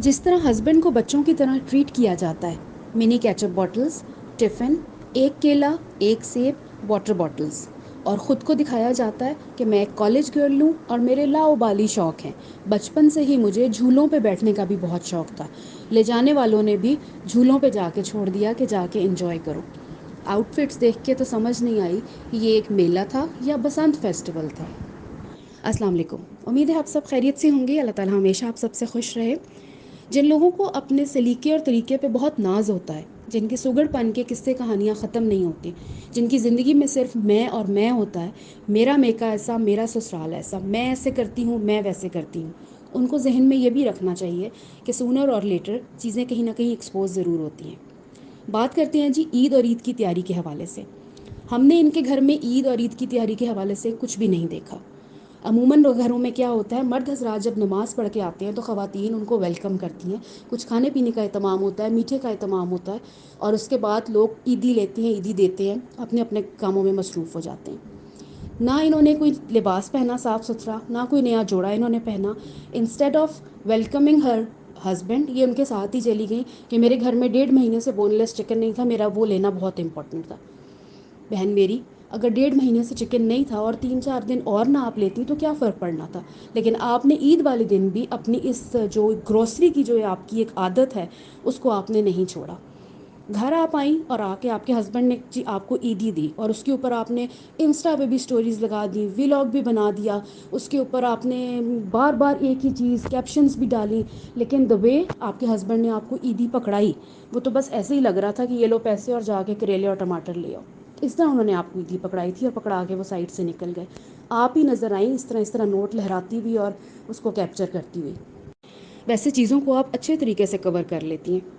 جس طرح ہسبینڈ کو بچوں کی طرح ٹریٹ کیا جاتا ہے، منی کیچپ باٹلز، ٹفن، ایک کیلا، ایک سیب، واٹر باٹلز، اور خود کو دکھایا جاتا ہے کہ میں ایک کالج گرل ہوں اور میرے لاؤبالی شوق ہیں۔ بچپن سے ہی مجھے جھولوں پہ بیٹھنے کا بھی بہت شوق تھا، لے جانے والوں نے بھی جھولوں پہ جا کے چھوڑ دیا کہ جا کے انجوائے کرو۔ آؤٹ فٹس دیکھ کے تو سمجھ نہیں آئی کہ یہ ایک میلہ تھا یا بسنت فیسٹیول تھا۔ السلام علیکم، امید ہے آپ سب خیریت سے ہوں گے۔ اللہ تعالیٰ ہمیشہ آپ سب سے خوش رہے۔ جن لوگوں کو اپنے سلیقے اور طریقے پہ بہت ناز ہوتا ہے، جن کے سگڑ پن کے قصے کہانیاں ختم نہیں ہوتی، جن کی زندگی میں صرف میں اور میں ہوتا ہے، میرا میکا ایسا، میرا سسرال ایسا، میں ایسے کرتی ہوں، میں ویسے کرتی ہوں، ان کو ذہن میں یہ بھی رکھنا چاہیے کہ سونر اور لیٹر چیزیں کہیں نہ کہیں ایکسپوز ضرور ہوتی ہیں۔ بات کرتے ہیں جی عید اور عید کی تیاری کے حوالے سے۔ ہم نے ان کے گھر میں عید اور عید کی تیاری کے حوالے سے کچھ بھی نہیں دیکھا۔ عموماً گھروں میں کیا ہوتا ہے، مرد حضرات جب نماز پڑھ کے آتے ہیں تو خواتین ان کو ویلکم کرتی ہیں، کچھ کھانے پینے کا اہتمام ہوتا ہے، میٹھے کا اہتمام ہوتا ہے، اور اس کے بعد لوگ عیدی لیتے ہیں، عیدی دیتے ہیں، اپنے اپنے کاموں میں مصروف ہو جاتے ہیں۔ نہ انہوں نے کوئی لباس پہنا صاف ستھرا، نہ کوئی نیا جوڑا انہوں نے پہنا۔ Instead of welcoming her husband, یہ ان کے ساتھ ہی چلی گئیں کہ میرے گھر میں 1.5 مہینے سے بون لیس چکن نہیں تھا، میرا وہ لینا بہت امپورٹنٹ تھا۔ بہن میری، اگر 1.5 مہینے سے چکن نہیں تھا اور 3-4 دن اور نہ آپ لیتی تو کیا فرق پڑنا تھا؟ لیکن آپ نے عید والے دن بھی اپنی اس جو گروسری کی جو آپ کی ایک عادت ہے اس کو آپ نے نہیں چھوڑا۔ گھر آپ آئیں اور آ کے آپ کے ہسبینڈ نے جی آپ کو عیدی دی، اور اس کے اوپر آپ نے انسٹا پہ بھی سٹوریز لگا دی، ویلاگ بھی بنا دیا، اس کے اوپر آپ نے بار بار ایک ہی چیز کیپشنز بھی ڈالی، لیکن دا وے آپ کے ہسبینڈ نے آپ کو عیدی پکڑائی، وہ تو بس ایسے ہی لگ رہا تھا کہ یہ لو پیسے اور جا کے کریلے اور ٹماٹر لے آؤ۔ اس طرح انہوں نے آپ کو عیدی پکڑائی تھی اور پکڑا کے وہ سائڈ سے نکل گئے۔ آپ ہی نظر آئیں اس طرح نوٹ لہراتی ہوئی اور اس کو کیپچر کرتی ہوئی۔ ویسے چیزوں کو آپ اچھے طریقے سے کور کر لیتی ہیں۔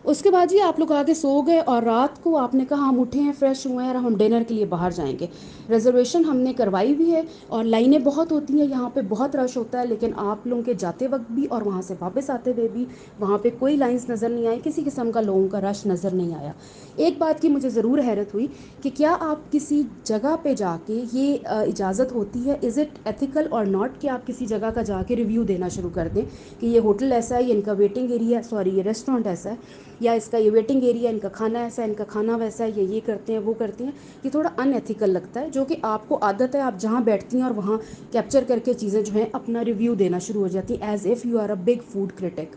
اس کے بعد جی آپ لوگ آگے سو گئے اور رات کو آپ نے کہا ہم اٹھے ہیں، فریش ہوئے ہیں اور ہم ڈنر کے لیے باہر جائیں گے۔ ریزرویشن ہم نے کروائی بھی ہے اور لائنیں بہت ہوتی ہیں یہاں پہ، بہت رش ہوتا ہے، لیکن آپ لوگوں کے جاتے وقت بھی اور وہاں سے واپس آتے ہوئے بھی وہاں پہ کوئی لائنز نظر نہیں آئی، کسی قسم کا لوگوں کا رش نظر نہیں آیا۔ ایک بات کی مجھے ضرور حیرت ہوئی کہ کیا آپ کسی جگہ پہ جا کے یہ اجازت ہوتی ہے، از اٹ ایتھیکل اور ناٹ، کہ آپ کسی جگہ کا جا کے ریویو دینا شروع کر دیں کہ یہ ہوٹل ایسا ہے، یہ ان کا ویٹنگ ایریا، سوری یہ ریسٹورینٹ ایسا ہے، یا اس کا یہ ویٹنگ ایریا، ان کا کھانا ایسا ہے، ان کا کھانا ویسا ہے، یہ کرتے ہیں وہ کرتے ہیں۔ یہ تھوڑا ان ایتھیکل لگتا ہے، جو کہ آپ کو عادت ہے، آپ جہاں بیٹھتی ہیں اور وہاں کیپچر کر کے چیزیں جو ہیں اپنا ریویو دینا شروع ہو جاتی ہیں، as if you are a big food critic.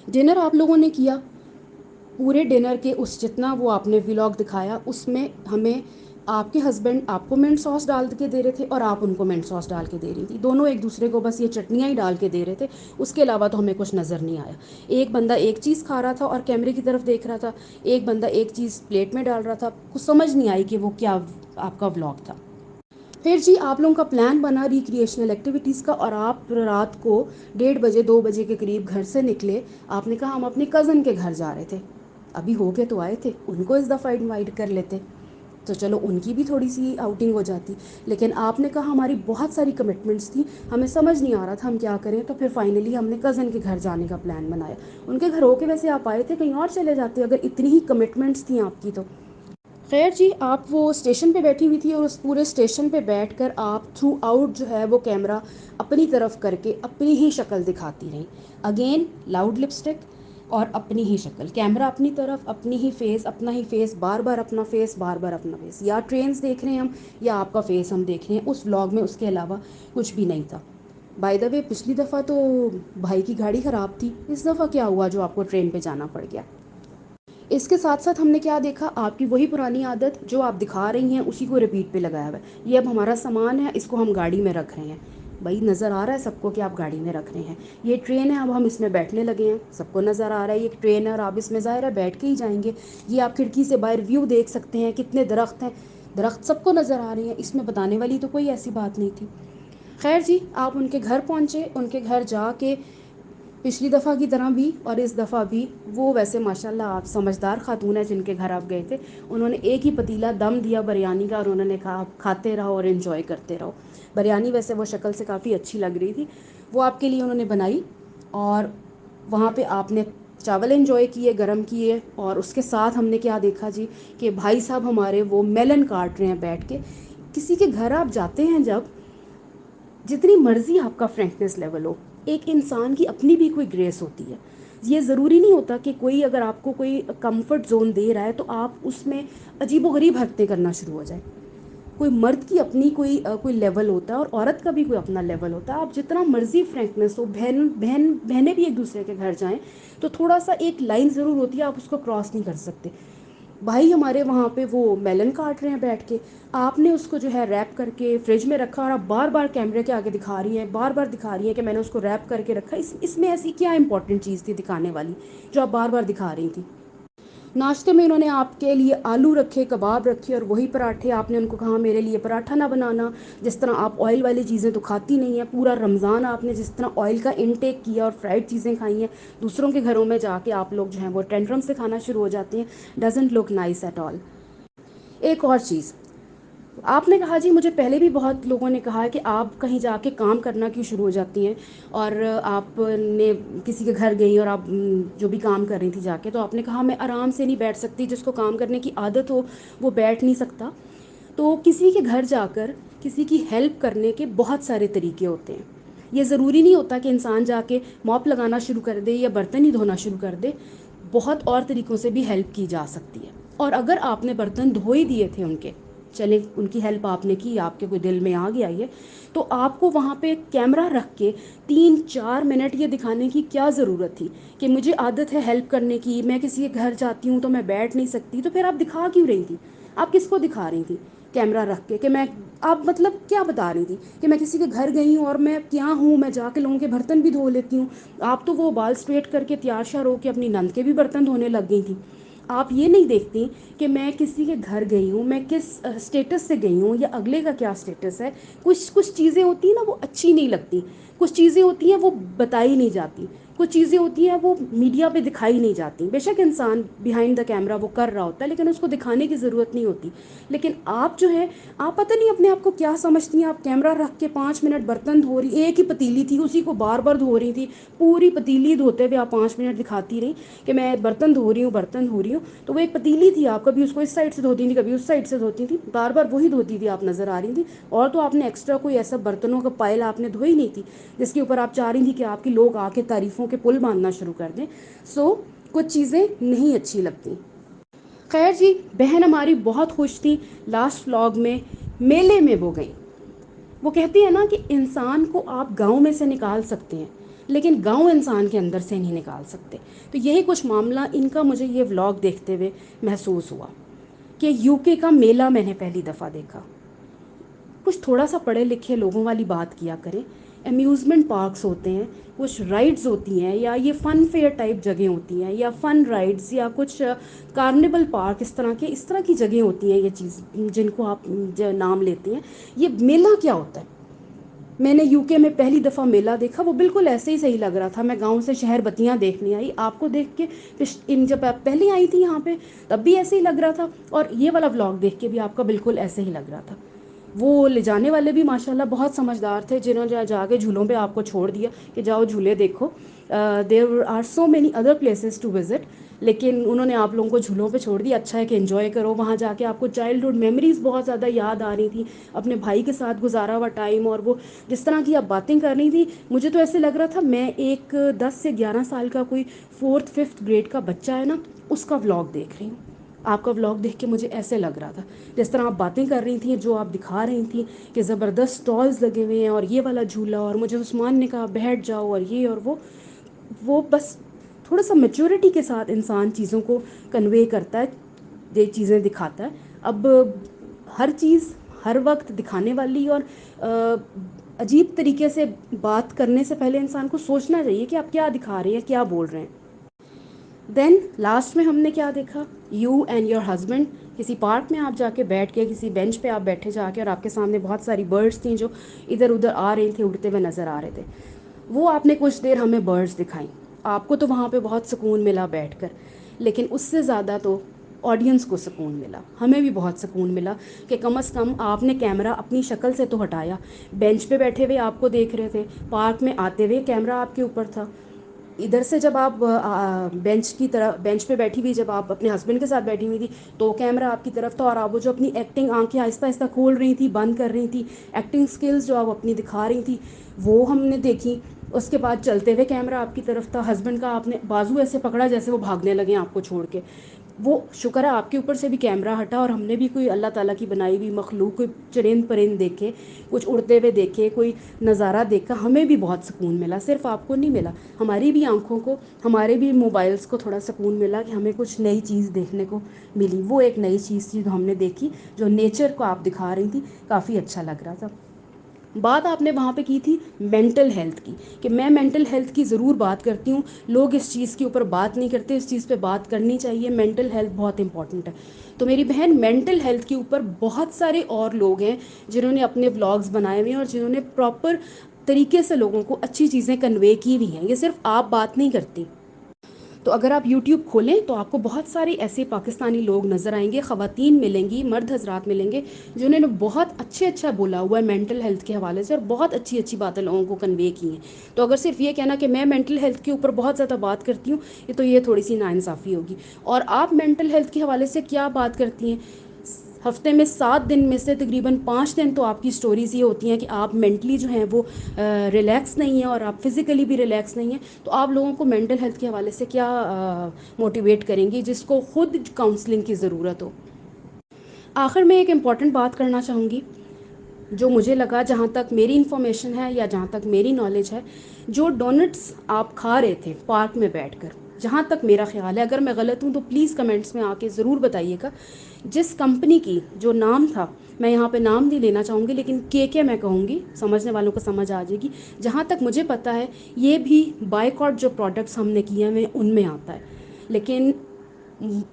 Dinner آپ لوگوں نے کیا، پورے ڈنر کے اس جتنا وہ آپ نے ولاگ دکھایا اس میں ہمیں آپ کے ہسبینڈ آپ کو منٹ سوس ڈال کے دے رہے تھے اور آپ ان کو منٹ سوس ڈال کے دے رہی تھی، دونوں ایک دوسرے کو بس یہ چٹنیاں ہی ڈال کے دے رہے تھے، اس کے علاوہ تو ہمیں کچھ نظر نہیں آیا۔ ایک بندہ ایک چیز کھا رہا تھا اور کیمرے کی طرف دیکھ رہا تھا، ایک بندہ ایک چیز پلیٹ میں ڈال رہا تھا، کچھ سمجھ نہیں آئی کہ وہ کیا آپ کا ولاگ تھا۔ پھر جی آپ لوگوں کا پلان بنا ریکریشنل ایکٹیویٹیز کا، اور آپ رات کو 1:30 2 بجے کے قریب گھر سے نکلے۔ آپ نے کہا ہم اپنی کزن کے گھر جا رہے تھے، ابھی ہو کے تو آئے تھے، ان کو اس دفعہ انوائٹ کر لیتے تو چلو ان کی بھی تھوڑی سی آؤٹنگ ہو جاتی، لیکن آپ نے کہا ہماری بہت ساری کمٹمنٹس تھیں، ہمیں سمجھ نہیں آ رہا تھا ہم کیا کریں، تو پھر فائنلی ہم نے کزن کے گھر جانے کا پلان بنایا۔ ان کے گھر ہو کے ویسے آپ آئے تھے، کہیں اور چلے جاتے اگر اتنی ہی کمٹمنٹس تھیں آپ کی تو۔ خیر جی، آپ وہ اسٹیشن پہ بیٹھی ہوئی تھی اور اس پورے اسٹیشن پہ بیٹھ کر آپ تھرو آؤٹ جو ہے وہ کیمرہ اپنی طرف کر کے اپنی ہی شکل دکھاتی رہیں، اگین لاؤڈ لپسٹک اور اپنی ہی شکل، کیمرہ اپنی طرف، اپنی ہی فیس، اپنا ہی فیس، بار بار اپنا فیس، بار بار اپنا فیس، یا ٹرینز دیکھ رہے ہیں ہم یا آپ کا فیس ہم دیکھ رہے ہیں اس ولاگ میں، اس کے علاوہ کچھ بھی نہیں تھا۔ بائی دا وے پچھلی دفعہ تو بھائی کی گاڑی خراب تھی، اس دفعہ کیا ہوا جو آپ کو ٹرین پہ جانا پڑ گیا؟ اس کے ساتھ ساتھ ہم نے کیا دیکھا، آپ کی وہی پرانی عادت جو آپ دکھا رہی ہیں اسی کو ریپیٹ پہ لگایا ہوا ہے، یہ اب ہمارا سامان ہے، اس کو ہم گاڑی میں رکھ رہے ہیں۔ بھائی نظر آ رہا ہے سب کو کہ آپ گاڑی میں رکھ رہے ہیں، یہ ٹرین ہے اب ہم اس میں بیٹھنے لگے ہیں، سب کو نظر آ رہا ہے یہ ٹرین ہے اور آپ اس میں ظاہر ہے بیٹھ کے ہی جائیں گے۔ یہ آپ کھڑکی سے باہر ویو دیکھ سکتے ہیں، کتنے درخت ہیں، درخت سب کو نظر آ رہے ہیں، اس میں بتانے والی تو کوئی ایسی بات نہیں تھی۔ خیر جی، آپ ان کے گھر پہنچے، ان کے گھر جا کے پچھلی دفعہ کی طرح بھی اور اس دفعہ بھی وہ ویسے ماشاءاللہ آپ سمجھدار خاتون ہیں جن کے گھر آپ گئے تھے، انہوں نے ایک ہی پتیلا دم دیا بریانی کا اور انہوں نے کہا آپ کھاتے رہو اور انجوائے کرتے رہو۔ بریانی ویسے وہ شکل سے کافی اچھی لگ رہی تھی، وہ آپ کے لیے انہوں نے بنائی، اور وہاں پہ آپ نے چاول انجوائے کیے، گرم کیے، اور اس کے ساتھ ہم نے کیا دیکھا جی کہ بھائی صاحب ہمارے وہ میلن کاٹ رہے ہیں بیٹھ کے۔ کسی کے گھر آپ جاتے ہیں جب، جتنی مرضی آپ کا فرینکنس لیول ہو، ایک انسان کی اپنی بھی کوئی گریس ہوتی ہے. یہ ضروری نہیں ہوتا کہ کوئی اگر آپ کو کوئی کمفرٹ زون دے رہا ہے تو آپ اس میں عجیب و غریب حرکتیں کرنا شروع ہو جائیں. کوئی مرد کی اپنی کوئی لیول ہوتا ہے اور عورت کا بھی کوئی اپنا لیول ہوتا ہے. آپ جتنا مرضی فرینکنس ہو، بہنیں بھی ایک دوسرے کے گھر جائیں تو تھوڑا سا ایک لائن ضرور ہوتی ہے، آپ اس کو کراس نہیں کر سکتے. بھائی ہمارے وہاں پہ وہ میلن کاٹ رہے ہیں بیٹھ کے، آپ نے اس کو جو ہے ریپ کر کے فریج میں رکھا اور آپ بار بار کیمرے کے آگے دکھا رہی ہیں، بار بار دکھا رہی ہیں کہ میں نے اس کو ریپ کر کے رکھا. اس میں ایسی کیا امپورٹنٹ چیز تھی دکھانے والی جو آپ بار بار دکھا رہی تھی؟ ناشتے میں انہوں نے آپ کے لیے آلو رکھے، کباب رکھے اور وہی پراٹھے. آپ نے ان کو کہا میرے لیے پراٹھا نہ بنانا. جس طرح آپ آئل والی چیزیں تو کھاتی نہیں ہیں، پورا رمضان آپ نے جس طرح آئل کا انٹیک کیا اور فرائڈ چیزیں کھائی ہیں، دوسروں کے گھروں میں جا کے آپ لوگ جو ہیں وہ ٹینٹرم سے کھانا شروع ہو جاتے ہیں. Doesn't look nice at all. ایک اور چیز آپ نے کہا جی، مجھے پہلے بھی بہت لوگوں نے کہا کہ آپ کہیں جا کے کام کرنا کیوں شروع ہو جاتی ہیں، اور آپ نے کسی کے گھر گئی اور آپ جو بھی کام کر رہی تھی جا کے، تو آپ نے کہا میں آرام سے نہیں بیٹھ سکتی. جس کو کام کرنے کی عادت ہو وہ بیٹھ نہیں سکتا. تو کسی کے گھر جا کر کسی کی ہیلپ کرنے کے بہت سارے طریقے ہوتے ہیں. یہ ضروری نہیں ہوتا کہ انسان جا کے موپ لگانا شروع کر دے یا برتن ہی دھونا شروع کر دے. بہت اور طریقوں سے بھی ہیلپ کی جا سکتی ہے. اور اگر آپ نے برتن دھو ہی دیے تھے ان کے، چلے ان کی ہیلپ آپ نے کی، آپ کے کوئی دل میں آ گیا یہ، تو آپ کو وہاں پہ کیمرہ رکھ کے 3-4 منٹ یہ دکھانے کی کیا ضرورت تھی کہ مجھے عادت ہے ہیلپ کرنے کی، میں کسی کے گھر جاتی ہوں تو میں بیٹھ نہیں سکتی. تو پھر آپ دکھا کیوں رہی تھی؟ آپ کس کو دکھا رہی تھی کیمرہ رکھ کے کہ میں، آپ مطلب کیا بتا رہی تھی کہ میں کسی کے گھر گئی ہوں اور میں کیا ہوں، میں جا کے لوگوں کے برتن بھی دھو لیتی ہوں. آپ تو وہ بال اسٹریٹ کر کے تیار شیار ہو کے اپنی نند کے بھی برتن دھونے لگ گئی تھیں. آپ یہ نہیں دیکھتی کہ میں کسی کے گھر گئی ہوں، میں کس اسٹیٹس سے گئی ہوں یا اگلے کا کیا اسٹیٹس ہے. کچھ چیزیں ہوتی ہیں نا وہ اچھی نہیں لگتی، کچھ چیزیں ہوتی ہیں وہ بتائی نہیں جاتی، کچھ چیزیں ہوتی ہیں وہ میڈیا پہ دکھائی نہیں جاتی. بے شک انسان بیہائنڈ دا کیمرہ وہ کر رہا ہوتا ہے لیکن اس کو دکھانے کی ضرورت نہیں ہوتی. لیکن آپ جو ہے، آپ پتہ نہیں اپنے آپ کو کیا سمجھتی ہیں. آپ کیمرہ رکھ کے 5 منٹ برتن دھو رہی، ایک ہی پتیلی تھی اسی کو بار بار دھو رہی تھی، پوری پتیلی دھوتے ہوئے آپ 5 منٹ دکھاتی رہی کہ میں برتن دھو رہی ہوں برتن دھو رہی ہوں. تو وہ ایک پتیلی تھی، آپ کبھی اس کو اس سائڈ سے دھوتی تھی کبھی اس سائڈ سے دھوتی تھی، بار بار وہی دھوتی تھی آپ نظر آ رہی تھی. اور تو آپ نے ایکسٹرا کوئی ایسا برتنوں کا پائل آپ نے دھوئی نہیں تھی جس کے اوپر آپ چاہ رہی تھی کہ آپ کے لوگ آ کے تعریفوں کے پل باندھنا شروع کر دیں. سو کچھ چیزیں نہیں اچھی لگتی. خیر جی، بہن ہماری بہت خوش تھی لاسٹ ولاگ میں. میلے میں وہ گئی. وہ کہتی ہے نا کہ انسان کو آپ گاؤں میں سے نکال سکتے ہیں لیکن گاؤں انسان کے اندر سے نہیں نکال سکتے. تو یہی کچھ معاملہ ان کا مجھے یہ ولاگ دیکھتے ہوئے محسوس ہوا کہ یو کے کا میلہ میں نے پہلی دفعہ دیکھا. کچھ تھوڑا سا پڑھے لکھے لوگوں والی بات کیا کریں. امیوزمنٹ پارکس ہوتے ہیں، کچھ رائڈز ہوتی ہیں، یا یہ فن فیئر ٹائپ جگہیں ہوتی ہیں، یا فن رائڈز، یا کچھ کارنیول پارک، اس طرح کی جگہیں ہوتی ہیں. یہ چیز جن کو آپ نام لیتے ہیں، یہ میلہ کیا ہوتا ہے؟ میں نے یو کے میں پہلی دفعہ میلہ دیکھا، وہ بالکل ایسے ہی صحیح لگ رہا تھا. میں گاؤں سے شہر بتیاں دیکھنے آئی، آپ کو دیکھ کے جب آپ پہلے آئی تھی یہاں پہ تب بھی ایسے ہی لگ رہا تھا، اور یہ والا ولاگ دیکھ کے بھی آپ کا بالکل ایسے ہی لگ رہا تھا. وہ لے جانے والے بھی ماشاءاللہ بہت سمجھدار تھے، جنہوں نے جا کے جھولوں پہ آپ کو چھوڑ دیا کہ جاؤ جھولے دیکھو. There are so many other places to visit, لیکن انہوں نے آپ لوگوں کو جھولوں پہ چھوڑ دیا. اچھا ہے کہ انجوائے کرو وہاں جا کے. آپ کو چائلڈہڈ میموریز بہت زیادہ یاد آ رہی تھیں، اپنے بھائی کے ساتھ گزارا ہوا ٹائم، اور وہ جس طرح کی آپ باتیں کر رہی تھی مجھے تو ایسے لگ رہا تھا میں ایک 10 سے 11 سال کا کوئی 4th 5th گریڈ کا بچہ ہے نا، اس کا ولاگ دیکھ رہی ہوں. آپ کا ولاگ دیکھ کے مجھے ایسے لگ رہا تھا جس طرح آپ باتیں کر رہی تھیں، جو آپ دکھا رہی تھیں کہ زبردست اسٹالز لگے ہوئے ہیں اور یہ والا جھولا، اور مجھے عثمان نے کہا بیٹھ جاؤ، اور یہ اور وہ بس تھوڑا سا میچورٹی کے ساتھ انسان چیزوں کو کنوے کرتا ہے، یہ چیزیں دکھاتا ہے. اب ہر چیز ہر وقت دکھانے والی اور عجیب طریقے سے بات کرنے سے پہلے انسان کو سوچنا چاہیے کہ آپ کیا دکھا رہے ہیں، کیا بول رہے ہیں. دین لاسٹ میں ہم نے کیا دیکھا؟ یو اینڈ یور ہسبینڈ کسی پارک میں آپ جا کے بیٹھ کے کسی بینچ پہ آپ بیٹھے جا کے، اور آپ کے سامنے بہت ساری برڈس تھیں جو ادھر ادھر آ رہی تھیں، اڑتے ہوئے نظر آ رہے تھے. وہ آپ نے کچھ دیر ہمیں برڈس دکھائیں. آپ کو تو وہاں پہ بہت سکون ملا بیٹھ کر، لیکن اس سے زیادہ تو آڈینس کو سکون ملا. ہمیں بھی بہت سکون ملا کہ کم از کم آپ نے کیمرہ اپنی شکل سے تو ہٹایا. بینچ پہ بیٹھے ہوئے آپ کو دیکھ رہے تھے، پارک میں آتے ہوئے کیمرہ آپ کے اوپر تھا. ادھر سے جب آپ بینچ پہ بیٹھی ہوئی، جب آپ اپنے ہسبینڈ کے ساتھ بیٹھی ہوئی تھی تو کیمرہ آپ کی طرف تھا، اور آپ وہ جو اپنی ایکٹنگ آنکھیں آہستہ آہستہ کھول رہی تھی، بند کر رہی تھی، ایکٹنگ سکلز جو آپ اپنی دکھا رہی تھی وہ ہم نے دیکھی. اس کے بعد چلتے ہوئے کیمرہ آپ کی طرف تھا، ہسبینڈ کا آپ نے بازو ایسے پکڑا جیسے وہ بھاگنے لگے آپ کو چھوڑ کے. وہ شکر ہے آپ کے اوپر سے بھی کیمرہ ہٹا اور ہم نے بھی کوئی اللہ تعالیٰ کی بنائی ہوئی مخلوق، کوئی چرند پرند دیکھے، کچھ اڑتے ہوئے دیکھے، کوئی نظارہ دیکھا. ہمیں بھی بہت سکون ملا، صرف آپ کو نہیں ملا، ہماری بھی آنکھوں کو، ہمارے بھی موبائلس کو تھوڑا سکون ملا کہ ہمیں کچھ نئی چیز دیکھنے کو ملی. وہ ایک نئی چیز تھی جو ہم نے دیکھی، جو نیچر کو آپ دکھا رہی تھی، کافی اچھا لگ رہا تھا. بات آپ نے وہاں پہ کی تھی مینٹل ہیلتھ کی، کہ میں مینٹل ہیلتھ کی ضرور بات کرتی ہوں. لوگ اس چیز کے اوپر بات نہیں کرتے، اس چیز پہ بات کرنی چاہیے. مینٹل ہیلتھ بہت امپورٹنٹ ہے. تو میری بہن، مینٹل ہیلتھ کے اوپر بہت سارے اور لوگ ہیں جنہوں نے اپنے ولاگز بنائے ہوئے ہیں اور جنہوں نے پراپر طریقے سے لوگوں کو اچھی چیزیں کنوے کی ہوئی ہیں. یہ صرف آپ بات نہیں کرتی. تو اگر آپ یوٹیوب کھولیں تو آپ کو بہت سارے ایسے پاکستانی لوگ نظر آئیں گے، خواتین ملیں گی، مرد حضرات ملیں گے، جنہوں نے بہت اچھا بولا ہوا ہے مینٹل ہیلتھ کے حوالے سے، اور بہت اچھی باتیں لوگوں کو کنوے کی ہیں. تو اگر صرف یہ کہنا کہ میں مینٹل ہیلتھ کے اوپر بہت زیادہ بات کرتی ہوں، تو یہ تھوڑی سی ناانصافی ہوگی. اور آپ مینٹل ہیلتھ کے حوالے سے کیا بات کرتی ہیں؟ ہفتے میں 7 دن میں سے تقریباً 5 دن تو آپ کی سٹوریز یہ ہوتی ہیں کہ آپ مینٹلی جو ہیں وہ ریلیکس نہیں ہیں، اور آپ فزیکلی بھی ریلیکس نہیں ہیں. تو آپ لوگوں کو مینٹل ہیلتھ کے حوالے سے کیا موٹیویٹ کریں گی جس کو خود کاؤنسلنگ کی ضرورت ہو؟ آخر میں ایک امپورٹنٹ بات کرنا چاہوں گی، جو مجھے لگا، جہاں تک میری انفارمیشن ہے یا جہاں تک میری نالج ہے، جو ڈونٹس آپ کھا رہے تھے پارک میں بیٹھ کر، جہاں تک میرا خیال ہے، اگر میں غلط ہوں تو پلیز کمنٹس میں آ کے ضرور بتائیے گا. جس کمپنی کی جو نام تھا، میں یہاں پہ نام نہیں لینا چاہوں گی، لیکن کے میں کہوں گی، سمجھنے والوں کو سمجھ آ جائے گی. جہاں تک مجھے پتہ ہے، یہ بھی بائیکاٹ جو پروڈکٹس ہم نے کیے ہیں ان میں آتا ہے. لیکن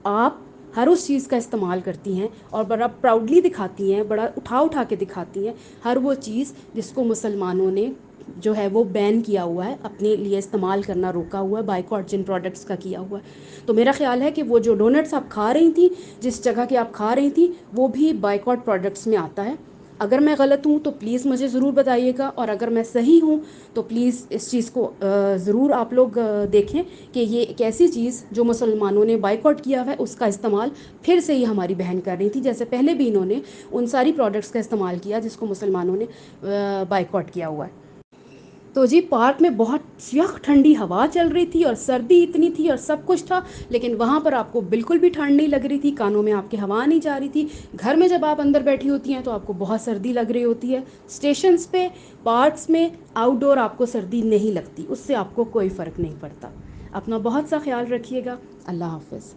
آپ ہر اس چیز کا استعمال کرتی ہیں اور بڑا پراؤڈلی دکھاتی ہیں، بڑا اٹھا کے دکھاتی ہیں ہر وہ چیز جس کو مسلمانوں نے جو ہے وہ بین کیا ہوا ہے، اپنے لیے استعمال کرنا روکا ہوا ہے، بائیکاٹ جن پروڈکٹس کا کیا ہوا ہے. تو میرا خیال ہے کہ وہ جو ڈونٹس آپ کھا رہی تھیں، جس جگہ کے آپ کھا رہی تھیں، وہ بھی بائیکاٹ پروڈکٹس میں آتا ہے. اگر میں غلط ہوں تو پلیز مجھے ضرور بتائیے گا، اور اگر میں صحیح ہوں تو پلیز اس چیز کو ضرور آپ لوگ دیکھیں کہ یہ ایک ایسی چیز جو مسلمانوں نے بائیکاٹ کیا ہے، اس کا استعمال پھر سے یہ ہماری بہن کر رہی تھی، جیسے پہلے بھی انہوں نے ان ساری پروڈکٹس کا استعمال کیا جس کو مسلمانوں نے بائیکاٹ کیا ہوا ہے. تو جی، پارک میں بہت یک ٹھنڈی ہوا چل رہی تھی اور سردی اتنی تھی اور سب کچھ تھا، لیکن وہاں پر آپ کو بالکل بھی ٹھنڈ نہیں لگ رہی تھی، کانوں میں آپ کے ہوا نہیں جا رہی تھی. گھر میں جب آپ اندر بیٹھی ہوتی ہیں تو آپ کو بہت سردی لگ رہی ہوتی ہے. اسٹیشنز پہ، پارکس میں، آؤٹ ڈور آپ کو سردی نہیں لگتی، اس سے آپ کو کوئی فرق نہیں پڑتا. اپنا بہت سا خیال رکھیے گا. اللہ حافظ.